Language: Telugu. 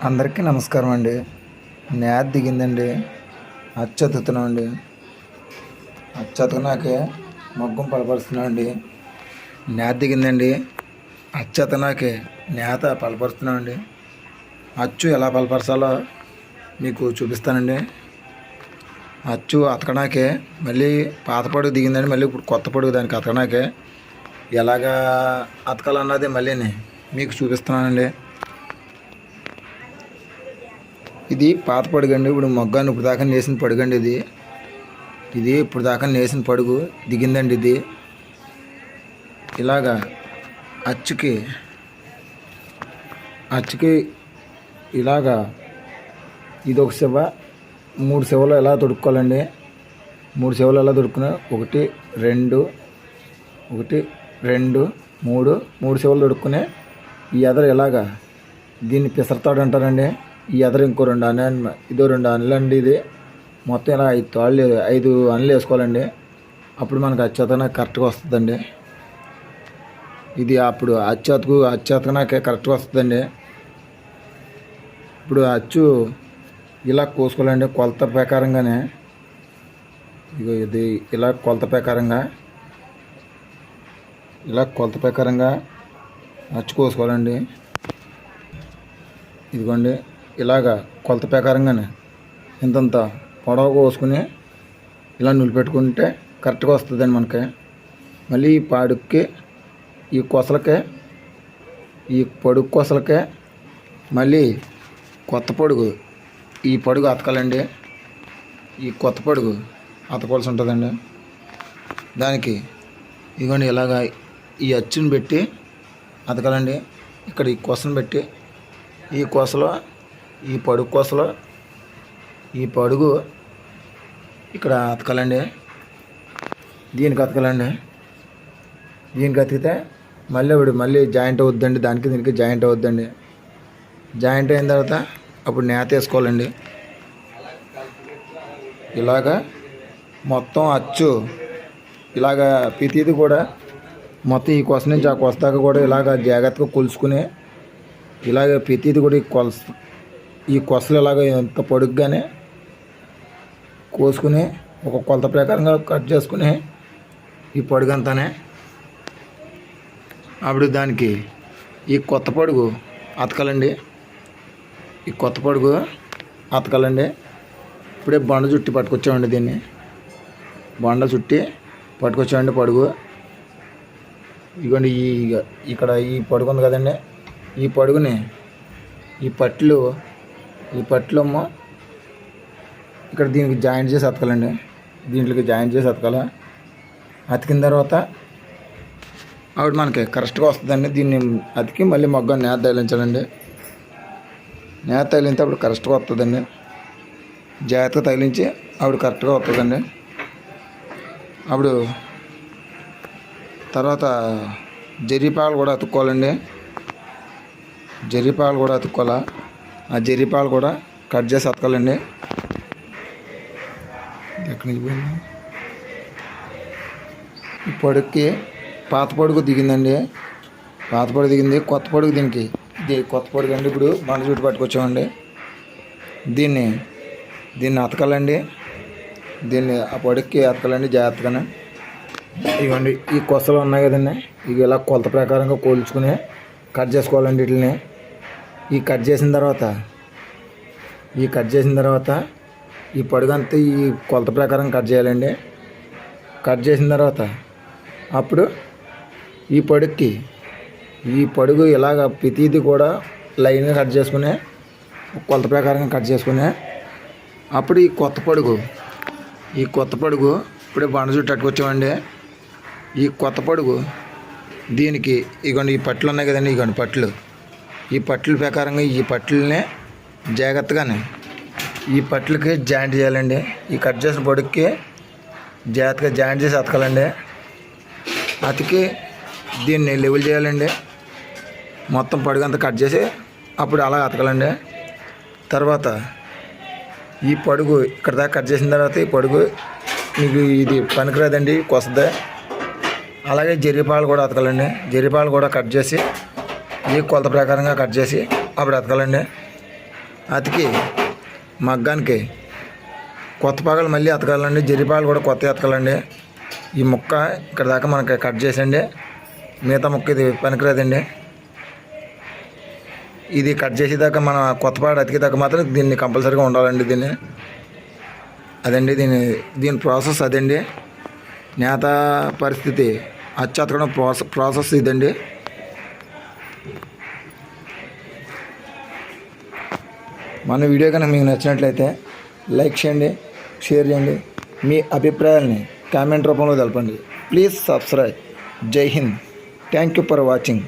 అందరికీ నమస్కారం అండి. నేత దిగిందండి. అచ్చతుతున్నాం అండి. అచ్చతనాకే మగ్గం పలపరుస్తున్నాం అండి. నేత దిగిందండి. అచ్చతనాకే నేత పలపరుస్తున్నాం అండి. అచ్చు ఎలా పలపరచాలో మీకు చూపిస్తానండి. అచ్చు అతకనాకే మళ్ళీ పాత పొడుగు దిగిందండి. మళ్ళీ ఇప్పుడు కొత్త పొడుగు దానికి అతకనాకే ఎలాగా అతకాలన్నది మళ్ళీ మీకు చూపిస్తున్నానండి. ఇది పాత పడుగు అండి. ఇప్పుడు మొగ్గాన్ని ఇప్పుడు దాకా నేసిన పడుగు అండి. ఇది ఇప్పుడు దాకా నేసిన పడుగు దిగిందండి. ఇది ఇలాగా అచ్చుకి ఇలాగా ఇది ఒక శివ 3 శివలు ఎలా తొడుక్కోవాలండి. 3 శివలు ఎలా తొడుక్కున్నా 1 2 1 2 3 శివలు తొడుక్కునే ఈ ఎదర ఇలాగా దీన్ని పిసరతాడు అంటారండి. ఈ ఎదరు ఇంకో 2 అనలు, ఇదో 2 అనలు అండి. ఇది మొత్తం ఇలా 5 అనలు వేసుకోవాలండి. అప్పుడు మనకు అచ్చతన కరెక్ట్గా వస్తుందండి. ఇది అప్పుడు అచ్చతనాకే కరెక్ట్గా వస్తుందండి. ఇప్పుడు అచ్చు ఇలా కోసుకోవాలండి. కొలత ప్రకారంగానే ఇది ఇలా కొలత ప్రకారంగా అచ్చు కోసుకోవాలండి. ఇదిగోండి ఇలాగా కొలత ప్రకారంగానే ఇంతంత పొడవు కోసుకుని ఇలా నిలిపెట్టుకుంటే కరెక్ట్గా వస్తుందండి మనకి. మళ్ళీ ఈ పాడుకి ఈ పొడుగు కొసలకే మళ్ళీ కొత్త పొడుగు ఈ పొడుగు అతకాలండి. ఈ కొత్త పొడుగు అతకవలసి ఉంటుందండి. దానికి ఇదిగోండి ఇలాగా ఈ అచ్చుని పెట్టి అతకాలండి. ఇక్కడ ఈ కొసను పెట్టి ఈ కొసలో ఈ పొడుగు ఇక్కడ అతకాలండి. దీనికి అతికితే మళ్ళీ జాయింట్ అవుద్దండి. దీనికి జాయింట్ అవుద్దండి. జాయింట్ అయిన తర్వాత అప్పుడు నేత వేసుకోవాలండి. ఇలాగా మొత్తం అచ్చు ఇలాగా ప్రతిది కూడా మొత్తం ఈ కొస నుంచి ఆ కొస దాకా కూడా ఇలాగ జాగ్రత్తగా కొలుసుకుని ఇలాగ ప్రతిది కూడా ఈ కొసలు ఇలాగ ఎంత పొడుగ్గానే కోసుకుని ఒక కొలత ప్రకారంగా కట్ చేసుకుని ఈ పొడుగంతానే అప్పుడు దానికి ఈ కొత్త పొడుగు అతకాలండి. ఇప్పుడే బండ చుట్టి పట్టుకొచ్చామండి. దీన్ని బండ చుట్టి పట్టుకొచ్చామండి పొడుగు. ఇదిగోండి ఇక్కడ ఈ పొడుగు ఉంది కదండి. ఈ పొడుగుని ఈ పట్లమ్మ ఇక్కడ దీనికి జాయింట్ చేసి అతకాలండి. దీంట్లోకి జాయింట్ చేసి అతికిన తర్వాత ఆవిడ మనకి కరెక్ట్గా వస్తుందండి. దీన్ని అతికి మళ్ళీ మొగ్గని నేత తగిలించాలండి. నేత తగిలించి అప్పుడు కరెక్ట్గా వస్తుందండి. జాగ్రత్తగా తగిలించి ఆవిడ కరెక్ట్గా వస్తుందండి. అప్పుడు తర్వాత జరీపాలు కూడా అతుక్కోవాలండి. ఆ జరీపాలు కూడా కట్ చేసి అతకాలండి. ఎక్కడి నుంచి పోయింది? ఈ పొడుగుకి పాత పొడుగు దిగిందండి. కొత్త పొడుగు దీనికి ఇది కొత్త పొడుగు అండి. ఇప్పుడు బండ చుట్టు పట్టుకొచ్చామండి. దీన్ని అతకాలండి. ఆ పొడుగుకి అతకాలండి జాగ్రత్తగానే. ఇవ్వండి ఈ కొసలు ఉన్నాయి కదండి. ఇవి ఇలా కొలత ప్రకారంగా కోల్చుకుని కట్ చేసుకోవాలండి. వీటిని కట్ చేసిన తర్వాత ఈ పొడుగంతా ఈ కొలత ప్రకారం కట్ చేయాలండి. కట్ చేసిన తర్వాత అప్పుడు ఈ పొడుగు ఇలాగ ప్రతిది కూడా లైన్గా కట్ చేసుకుని కొలత ప్రకారంగా కట్ చేసుకుని అప్పుడు ఈ కొత్త పొడుగు ఇప్పుడే బండ చుట్టూ అట్టుకొచ్చామండి. ఈ కొత్త పొడుగు దీనికి ఇగోండి ఈ పట్లు ఉన్నాయి కదండి. ఇగోండి పట్లు. ఈ పట్ల ప్రకారంగా ఈ పట్లనే జాగ్రత్తగానే ఈ పట్లకి జాయింట్ చేయాలండి. ఈ కట్ చేసిన పొడుగుకి జాగ్రత్తగా జాయింట్ చేసి అతకాలండి. అతికి దీన్ని లెవెల్ చేయాలండి. మొత్తం పొడుగంతా కట్ చేసి అప్పుడు అలా అతకాలండి. తర్వాత ఈ పొడుగు ఇక్కడ దాకా కట్ చేసిన తర్వాత ఈ పొడుగు మీకు ఇది పనికిరాదండి, కొసదే. అలాగే జరీపాలు కూడా అతకాలండి. జరీపాలు కూడా కట్ చేసి ఈ కొలత ప్రకారంగా కట్ చేసి అప్పుడు అతకాలండి. అతికి మగ్గానికి కొత్త పాగలు మళ్ళీ అతకాలండి. జరిపాలు కూడా కొత్త అతకాలండి. ఈ ముక్క ఇక్కడ దాకా మనకి కట్ చేసండి. మిగతా ముక్క ఇది పనికిరాదండి. ఇది కట్ చేసేదాకా మన కొత్త పాగ అతికేదాకా మాత్రం దీన్ని కంపల్సరీగా ఉండాలండి. అదండి దీని ప్రాసెస్ అదండి. నేత పరిస్థితి అచ్చు అతకడం ప్రాసెస్ ఇదండి. మన వీడియో కనుక మీకు నచ్చినట్లయితే లైక్ చేయండి, షేర్ చేయండి, మీ అభిప్రాయాలని కామెంట్ రూపంలో తెలపండి. Please subscribe. Jai Hind. Thank you for watching.